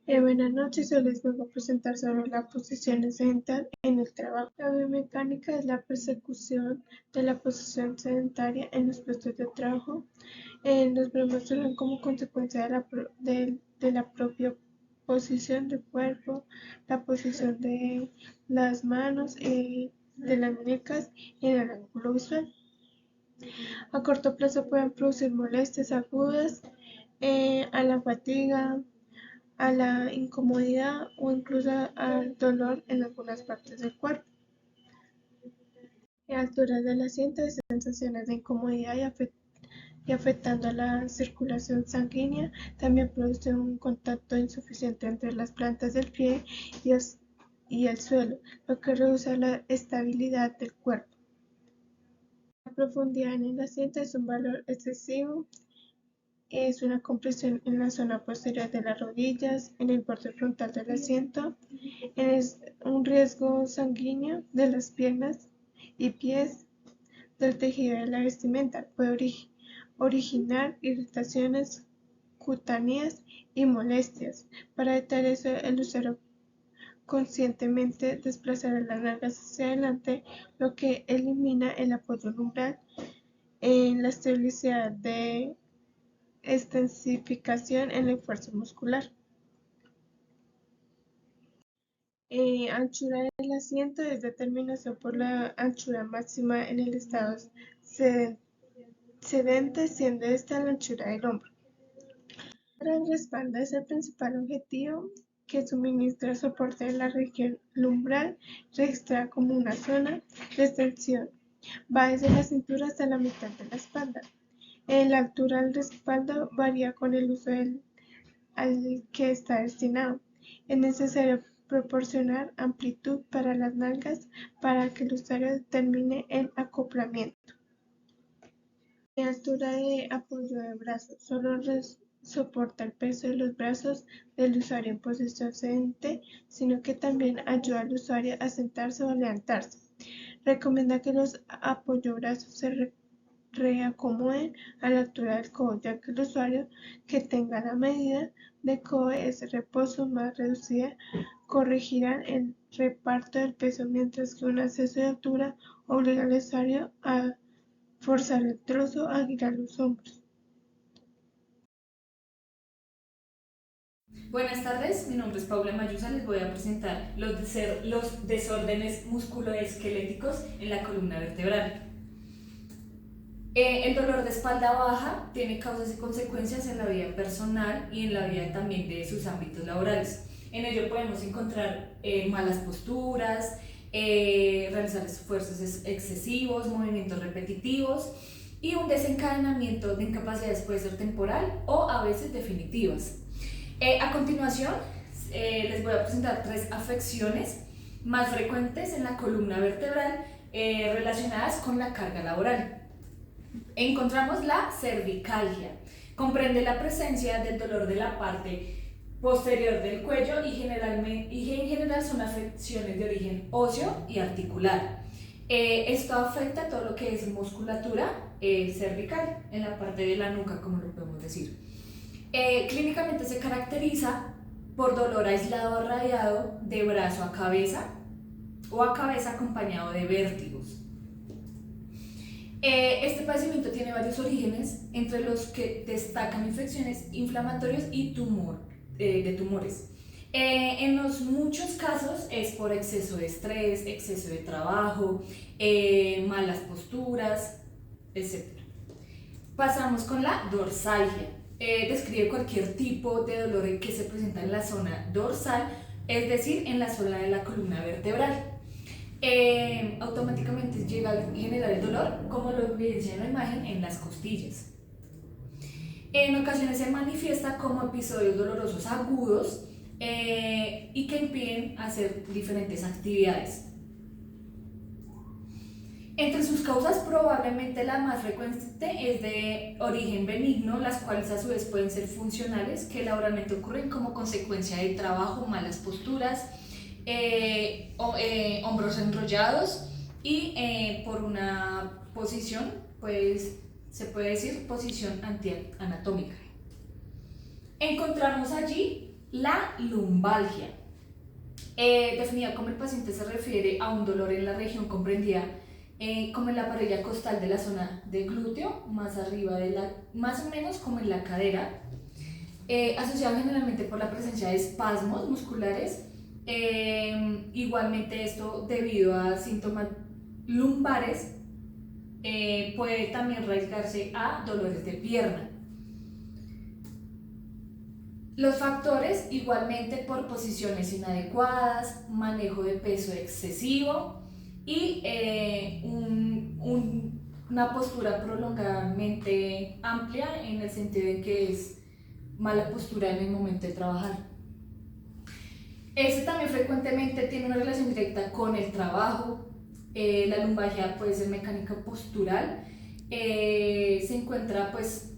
Buenas noches, hoy les vengo a presentar sobre la posición sedental en el trabajo. La biomecánica es la persecución de la posición sedentaria en los puestos de trabajo. Los problemas surgen como consecuencia de la propia posición del cuerpo, la posición de las manos, de las muñecas y en el ángulo visual. A corto plazo pueden producir molestias agudas, a la fatiga, a la incomodidad o incluso al dolor en algunas partes del cuerpo. A alturas del asiento hay sensaciones de incomodidad y afectando a la circulación sanguínea, también produce un contacto insuficiente entre las plantas del pie y el suelo, lo que reduce la estabilidad del cuerpo. La profundidad en el asiento es un valor excesivo. Es una compresión en la zona posterior de las rodillas, en el borde frontal del asiento, es un riesgo sanguíneo de las piernas y pies, del tejido de la vestimenta. Puede originar irritaciones cutáneas y molestias. Para evitar eso, el usuario conscientemente desplazará las nalgas hacia adelante, lo que elimina el apoyo lumbar en la estabilidad de extensificación en el esfuerzo muscular. Anchura del asiento es determinación por la anchura máxima en el estado sedente, siendo esta la anchura del hombro. La respalda es el principal objetivo, que suministra soporte a la región lumbar, registrada como una zona de extensión. Va desde la cintura hasta la mitad de la espalda. La altura del respaldo varía con el uso al que está destinado. Es necesario proporcionar amplitud para las nalgas para que el usuario determine el acoplamiento. La altura de apoyo de brazos solo soporta el peso de los brazos del usuario en posición sedente, sino que también ayuda al usuario a sentarse o levantarse. Recomienda que los apoyabrazos se reacomoden a la altura del codo, ya que el usuario que tenga la medida de codo es reposo más reducida corregirán el reparto del peso, mientras que un exceso de altura obliga al usuario a forzar el trozo a girar los hombros. Buenas tardes, mi nombre es Paula Mayusa, les voy a presentar los desórdenes musculoesqueléticos en la columna vertebral. El dolor de espalda baja tiene causas y consecuencias en la vida personal y en la vida también de sus ámbitos laborales. En ello podemos encontrar malas posturas, realizar esfuerzos excesivos, movimientos repetitivos y un desencadenamiento de incapacidades puede ser temporal o a veces definitivas. A continuación, les voy a presentar 3 afecciones más frecuentes en la columna vertebral relacionadas con la carga laboral. Encontramos la cervicalgia. Comprende la presencia del dolor de la parte posterior del cuello y en general son afecciones de origen óseo y articular. Esto afecta todo lo que es musculatura cervical, en la parte de la nuca, como lo podemos decir. Clínicamente se caracteriza por dolor aislado o radiado de brazo a cabeza o a cabeza acompañado de vértigos. Este padecimiento tiene varios orígenes, entre los que destacan infecciones inflamatorias y de tumores. En los muchos casos es por exceso de estrés, exceso de trabajo, malas posturas, etc. Pasamos con la dorsalgia. Describe cualquier tipo de dolor que se presenta en la zona dorsal, es decir, en la zona de la columna vertebral. Automáticamente llega a generar el dolor, como lo evidencia en la imagen, en las costillas. En ocasiones se manifiesta como episodios dolorosos agudos y que impiden hacer diferentes actividades. Entre sus causas, probablemente la más frecuente es de origen benigno, las cuales a su vez pueden ser funcionales, que laboralmente ocurren como consecuencia de trabajo, malas posturas, hombros enrollados y por una posición, pues se puede decir posición antianatómica. Encontramos allí La lumbalgia, definida como el paciente se refiere a un dolor en la región comprendida como en la parilla costal de la zona de glúteo, más arriba de más o menos como en la cadera, asociado generalmente por la presencia de espasmos musculares, igualmente esto debido a síntomas lumbares, puede también rasgarse a dolores de pierna. Los factores, igualmente por posiciones inadecuadas, manejo de peso excesivo y una postura prolongadamente amplia, en el sentido de que es mala postura en el momento de trabajar. Este también frecuentemente tiene una relación directa con el trabajo. La lumbalgia puede ser mecánica postural. Se encuentra, pues,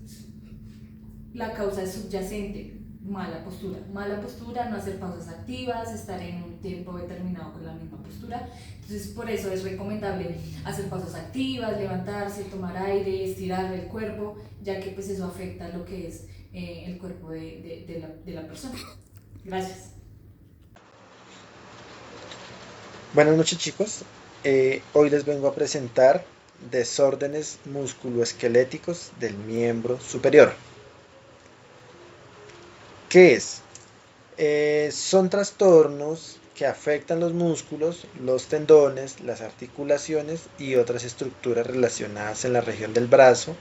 la causa es subyacente. Mala postura, no hacer pausas activas, estar en un tiempo determinado con la misma postura. Entonces, por eso es recomendable hacer pausas activas, levantarse, tomar aire, estirar el cuerpo, ya que pues eso afecta lo que es el cuerpo de la persona. Gracias. Buenas noches, chicos. Hoy les vengo a presentar desórdenes musculoesqueléticos del miembro superior. ¿Qué es? Son trastornos que afectan los músculos, los tendones, las articulaciones y otras estructuras relacionadas en la región del brazo,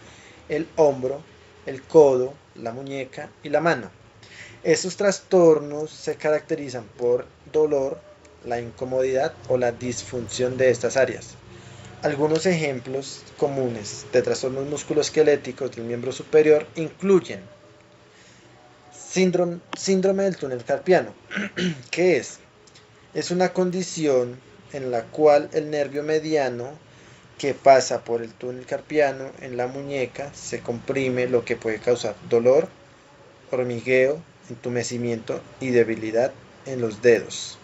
el hombro, el codo, la muñeca y la mano. Estos trastornos se caracterizan por dolor, la incomodidad o la disfunción de estas áreas. Algunos ejemplos comunes de trastornos musculoesqueléticos del miembro superior incluyen síndrome del túnel carpiano. ¿Qué es? Es una condición en la cual el nervio mediano que pasa por el túnel carpiano en la muñeca se comprime, lo que puede causar dolor, hormigueo, entumecimiento y debilidad en los dedos.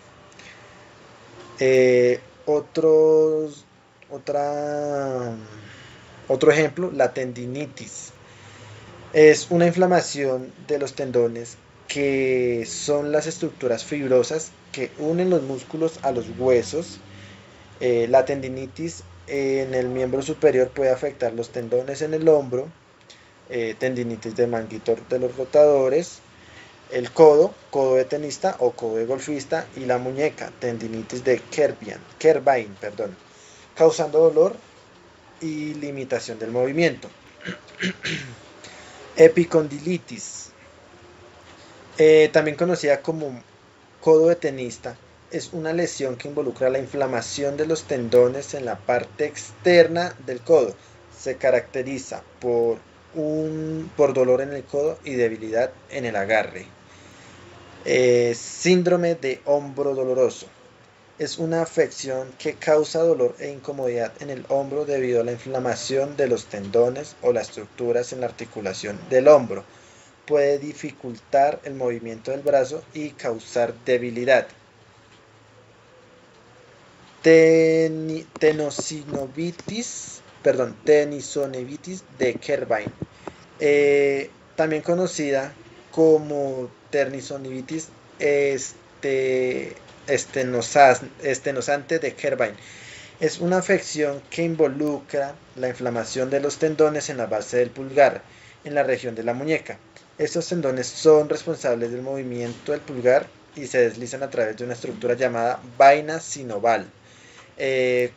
Otro ejemplo, la tendinitis. Es una inflamación de los tendones, que son las estructuras fibrosas que unen los músculos a los huesos. La tendinitis en el miembro superior puede afectar los tendones en el hombro, tendinitis de manguito de los rotadores, el codo de tenista o codo de golfista, y la muñeca, tendinitis de Kerbein, causando dolor y limitación del movimiento. Epicondilitis, también conocida como codo de tenista, es una lesión que involucra la inflamación de los tendones en la parte externa del codo. Se caracteriza por dolor en el codo y debilidad en el agarre. Síndrome de hombro doloroso. Es una afección que causa dolor e incomodidad en el hombro debido a la inflamación de los tendones o las estructuras en la articulación del hombro. Puede dificultar el movimiento del brazo y causar debilidad. Tenisonivitis de Kerbein, también conocida como tenisonivitis estenosante de Kerbein. Es una afección que involucra la inflamación de los tendones en la base del pulgar, en la región de la muñeca. Estos tendones son responsables del movimiento del pulgar y se deslizan a través de una estructura llamada vaina sinoval.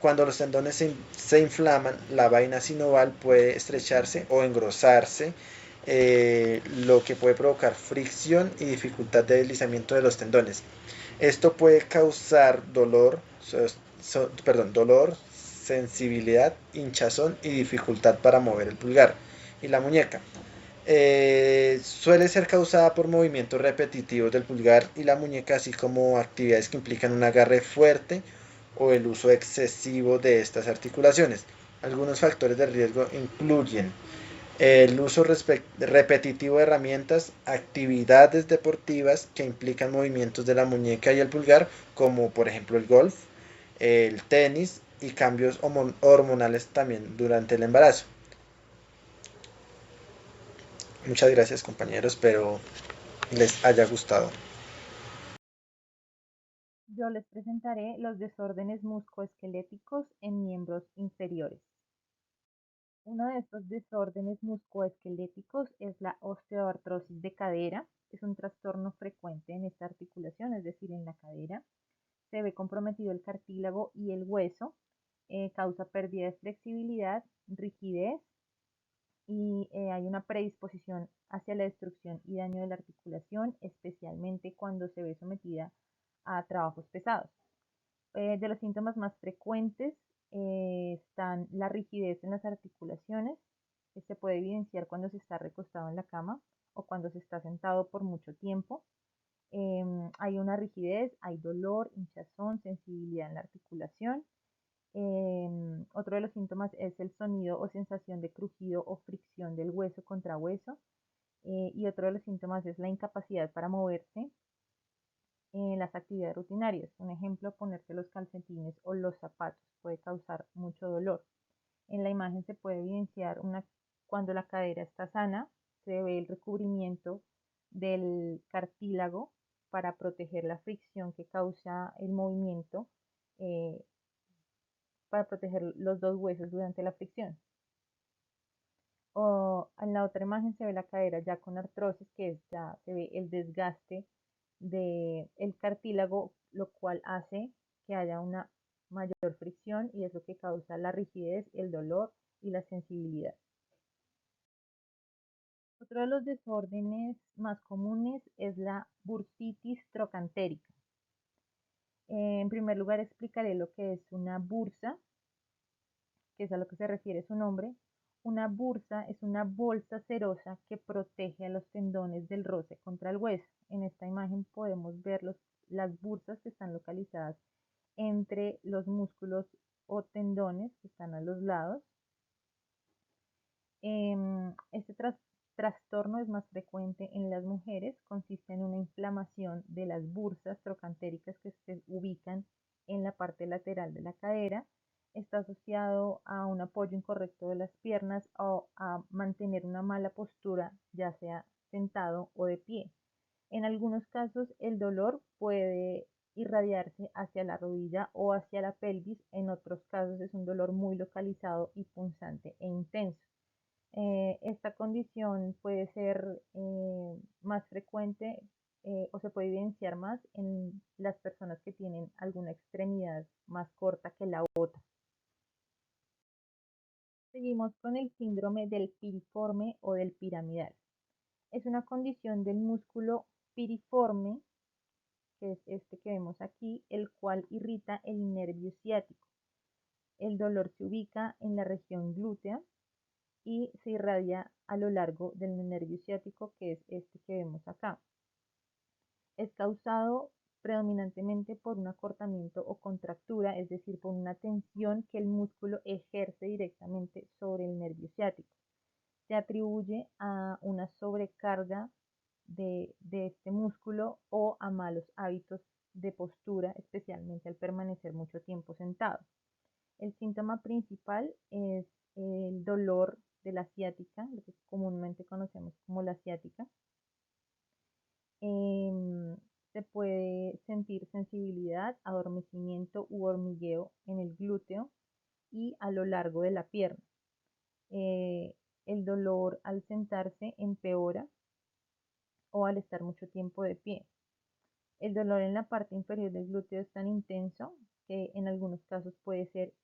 Cuando los tendones se inflaman, la vaina sinoval puede estrecharse o engrosarse, lo que puede provocar fricción y dificultad de deslizamiento de los tendones. Esto puede causar dolor, sensibilidad, hinchazón y dificultad para mover el pulgar y la muñeca. Suele ser causada por movimientos repetitivos del pulgar y la muñeca, así como actividades que implican un agarre fuerte o el uso excesivo de estas articulaciones. Algunos factores de riesgo incluyen el uso repetitivo de herramientas, actividades deportivas que implican movimientos de la muñeca y el pulgar, como por ejemplo el golf, el tenis, y cambios hormonales también durante el embarazo. Muchas gracias, compañeros, espero les haya gustado. Yo les presentaré los desórdenes musculoesqueléticos en miembros inferiores. Uno de estos desórdenes musculoesqueléticos es la osteoartrosis de cadera. Es un trastorno frecuente en esta articulación, es decir, en la cadera. Se ve comprometido el cartílago y el hueso, causa pérdida de flexibilidad, rigidez y hay una predisposición hacia la destrucción y daño de la articulación, especialmente cuando se ve sometida a trabajos pesados. De los síntomas más frecuentes están la rigidez en las articulaciones, que se puede evidenciar cuando se está recostado en la cama o cuando se está sentado por mucho tiempo. Hay una rigidez, hay dolor, hinchazón, sensibilidad en la articulación. Otro de los síntomas es el sonido o sensación de crujido o fricción del hueso contra hueso. Y otro de los síntomas es la incapacidad para moverse en las actividades rutinarias. Un ejemplo, ponerse los calcetines o los zapatos puede causar mucho dolor. En la imagen se puede evidenciar cuando la cadera está sana, se ve el recubrimiento del cartílago para proteger la fricción que causa el movimiento, eh, para proteger los dos huesos durante la fricción. O en la otra imagen se ve la cadera ya con artrosis, que es, ya se ve el desgaste del cartílago, lo cual hace que haya una mayor fricción y es lo que causa la rigidez, el dolor y la sensibilidad. Otro de los desórdenes más comunes es la bursitis trocantérica. En primer lugar explicaré lo que es una bursa, que es a lo que se refiere su nombre. Una bursa es una bolsa serosa que protege a los tendones del roce contra el hueso. En esta imagen podemos ver las bursas que están localizadas entre los músculos o tendones que están a los lados. Este trastorno es más frecuente en las mujeres, consiste en una inflamación de las bursas trocantéricas que se ubican en la parte lateral de la cadera. Está asociado a un apoyo incorrecto de las piernas o a mantener una mala postura, ya sea sentado o de pie. En algunos casos el dolor puede irradiarse hacia la rodilla o hacia la pelvis, en otros casos es un dolor muy localizado y punzante e intenso. Esta condición puede ser más frecuente o se puede evidenciar más en las personas que tienen alguna extremidad más corta que la otra. Seguimos con el síndrome del piriforme o del piramidal. Es una condición del músculo piriforme, que es este que vemos aquí, el cual irrita el nervio ciático. El dolor se ubica en la región glútea y se irradia a lo largo del nervio ciático, que es este que vemos acá. Es causado predominantemente por un acortamiento o contractura, es decir, por una tensión que el músculo ejerce directamente sobre el nervio ciático. Se atribuye a una sobrecarga de este músculo o a malos hábitos de postura, especialmente al permanecer mucho tiempo sentado. El síntoma principal es el dolor de la ciática, lo que comúnmente conocemos como la ciática. Se puede sentir sensibilidad, adormecimiento u hormigueo en el glúteo y a lo largo de la pierna. El dolor al sentarse empeora o al estar mucho tiempo de pie. El dolor en la parte inferior del glúteo es tan intenso que en algunos casos puede ser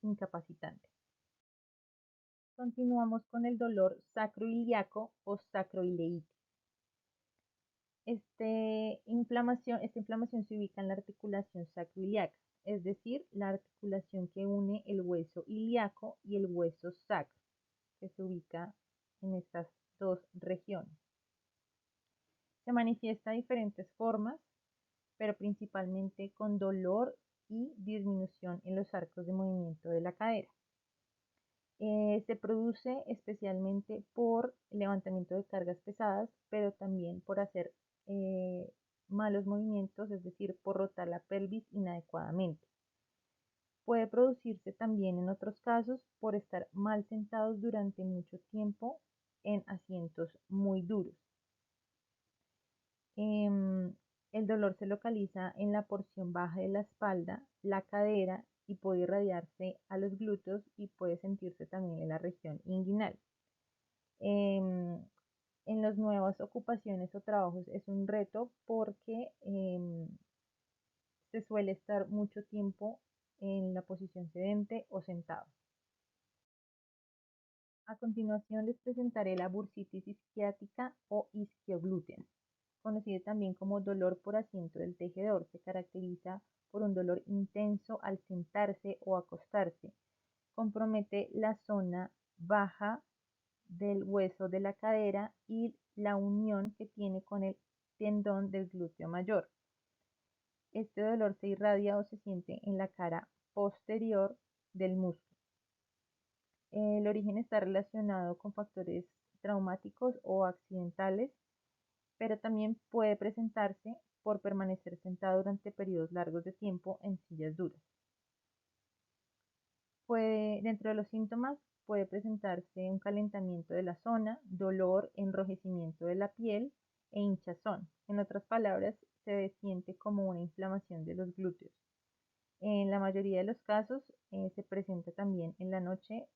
incapacitante. Continuamos con el dolor sacroiliaco o sacroileitis. Esta inflamación se ubica en la articulación sacroiliaca, es decir, la articulación que une el hueso ilíaco y el hueso sacro, que se ubica en estas dos regiones. Se manifiesta de diferentes formas, pero principalmente con dolor y disminución en los arcos de movimiento de la cadera. Se produce especialmente por levantamiento de cargas pesadas, pero también por hacer malos movimientos, es decir, por rotar la pelvis inadecuadamente. Puede producirse también en otros casos por estar mal sentados durante mucho tiempo en asientos muy duros. El dolor se localiza en la porción baja de la espalda, la cadera y puede irradiarse a los glúteos y puede sentirse también en la región inguinal. En las nuevas ocupaciones o trabajos es un reto porque se suele estar mucho tiempo en la posición sedente o sentado. A continuación les presentaré la bursitis isquiática o isquioglútea, conocida también como dolor por asiento del tejedor. Se caracteriza por un dolor intenso al sentarse o acostarse. Compromete la zona baja del hueso de la cadera y la unión que tiene con el tendón del glúteo mayor. Este dolor se irradia o se siente en la cara posterior del músculo. El origen está relacionado con factores traumáticos o accidentales, pero también puede presentarse por permanecer sentado durante periodos largos de tiempo en sillas duras. Dentro de los síntomas puede presentarse un calentamiento de la zona, dolor, enrojecimiento de la piel e hinchazón. En otras palabras, se siente como una inflamación de los glúteos. En la mayoría de los casos se presenta también en la noche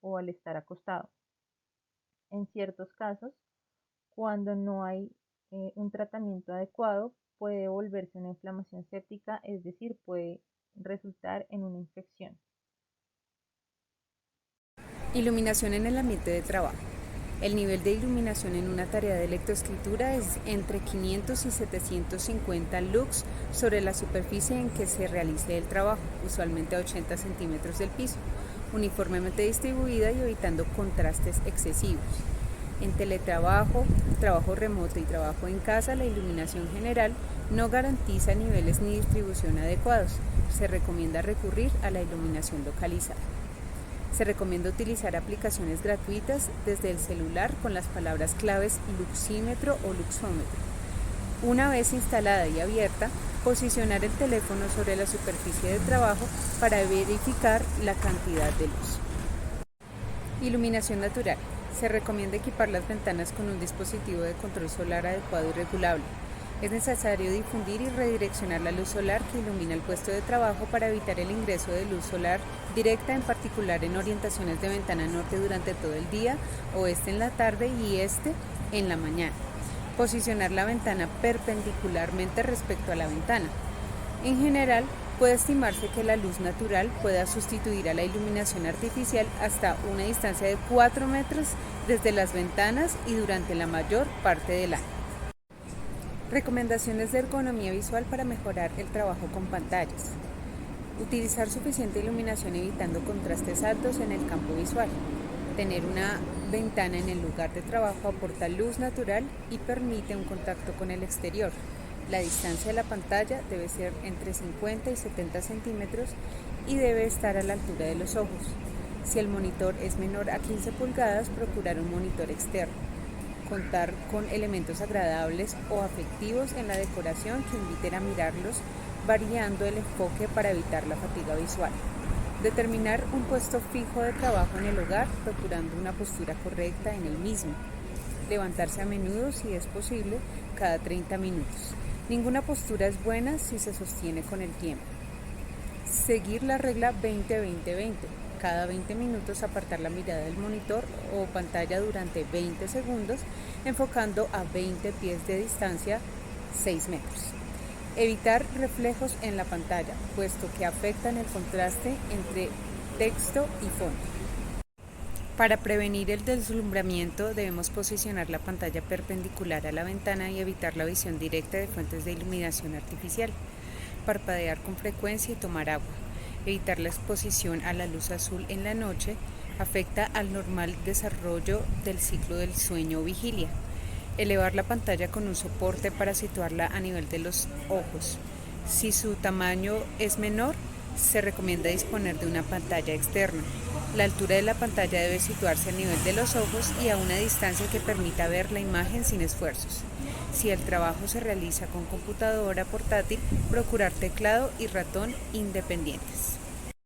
o al estar acostado. En ciertos casos, cuando no hay un tratamiento adecuado, puede volverse una inflamación séptica, es decir, puede resultar en una infección. Iluminación en el ambiente de trabajo. El nivel de iluminación en una tarea de lectoescritura es entre 500 y 750 lux sobre la superficie en que se realice el trabajo, usualmente a 80 centímetros del piso, uniformemente distribuida y evitando contrastes excesivos. En teletrabajo, trabajo remoto y trabajo en casa, la iluminación general no garantiza niveles ni distribución adecuados. Se recomienda recurrir a la iluminación localizada. Se recomienda utilizar aplicaciones gratuitas desde el celular con las palabras claves luxímetro o luxómetro. Una vez instalada y abierta, posicionar el teléfono sobre la superficie de trabajo para verificar la cantidad de luz. Iluminación natural. Se recomienda equipar las ventanas con un dispositivo de control solar adecuado y regulable. Es necesario difundir y redireccionar la luz solar que ilumina el puesto de trabajo para evitar el ingreso de luz solar directa, en particular en orientaciones de ventana norte durante todo el día, oeste en la tarde y este en la mañana. Posicionar la ventana perpendicularmente respecto a la ventana. En general, puede estimarse que la luz natural pueda sustituir a la iluminación artificial hasta una distancia de 4 metros desde las ventanas y durante la mayor parte del año. Recomendaciones de ergonomía visual para mejorar el trabajo con pantallas. Utilizar suficiente iluminación evitando contrastes altos en el campo visual. Tener una ventana en el lugar de trabajo aporta luz natural y permite un contacto con el exterior. La distancia de la pantalla debe ser entre 50 y 70 centímetros y debe estar a la altura de los ojos. Si el monitor es menor a 15 pulgadas, procurar un monitor externo. Contar con elementos agradables o afectivos en la decoración que inviten a mirarlos, variando el enfoque para evitar la fatiga visual. Determinar un puesto fijo de trabajo en el hogar, procurando una postura correcta en el mismo. Levantarse a menudo, si es posible, cada 30 minutos. Ninguna postura es buena si se sostiene con el tiempo. Seguir la regla 20-20-20. Cada 20 minutos apartar la mirada del monitor o pantalla durante 20 segundos, enfocando a 20 pies de distancia, 6 metros. Evitar reflejos en la pantalla, puesto que afectan el contraste entre texto y fondo. Para prevenir el deslumbramiento, debemos posicionar la pantalla perpendicular a la ventana y evitar la visión directa de fuentes de iluminación artificial. Parpadear con frecuencia y tomar agua. Evitar la exposición a la luz azul en la noche afecta al normal desarrollo del ciclo del sueño o vigilia. Elevar la pantalla con un soporte para situarla a nivel de los ojos. Si su tamaño es menor, se recomienda disponer de una pantalla externa. La altura de la pantalla debe situarse a nivel de los ojos y a una distancia que permita ver la imagen sin esfuerzos. Si el trabajo se realiza con computadora portátil, procurar teclado y ratón independientes.